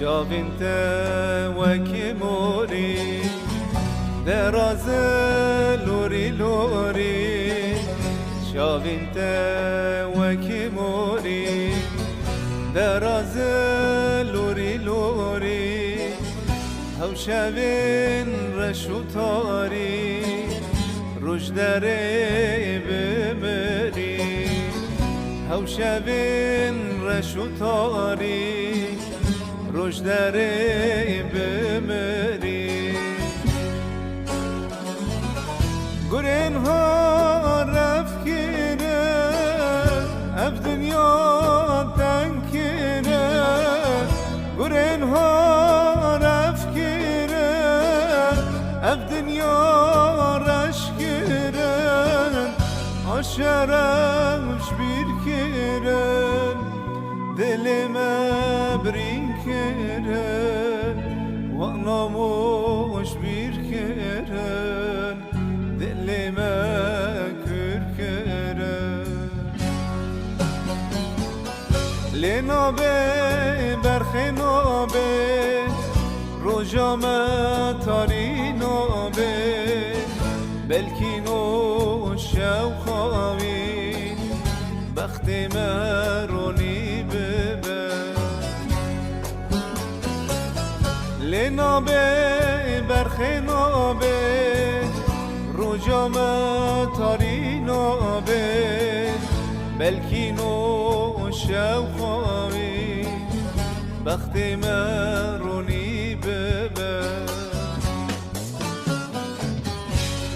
شاوینت وکی موری دراز لوری لوری شاوینت وکی موری دراز لوری لوری هاو شوین رشو تاری روش داره بمری هاو شوین رشو تاری روش داره بمری گرین ها رفکینه اف دنیا تنکینه گرین ها رفکینه اف دنیا رشکینه آشرمش بیر کینه دلime brin keren Vanamoş bir keren Dilime kür keren Lena be berkhena be Rojame tarina be Belki no şevkhavi Bakhti meroni لینا به برخنا به روجام تارینا به بلکینو شوخاوی بخت مرونی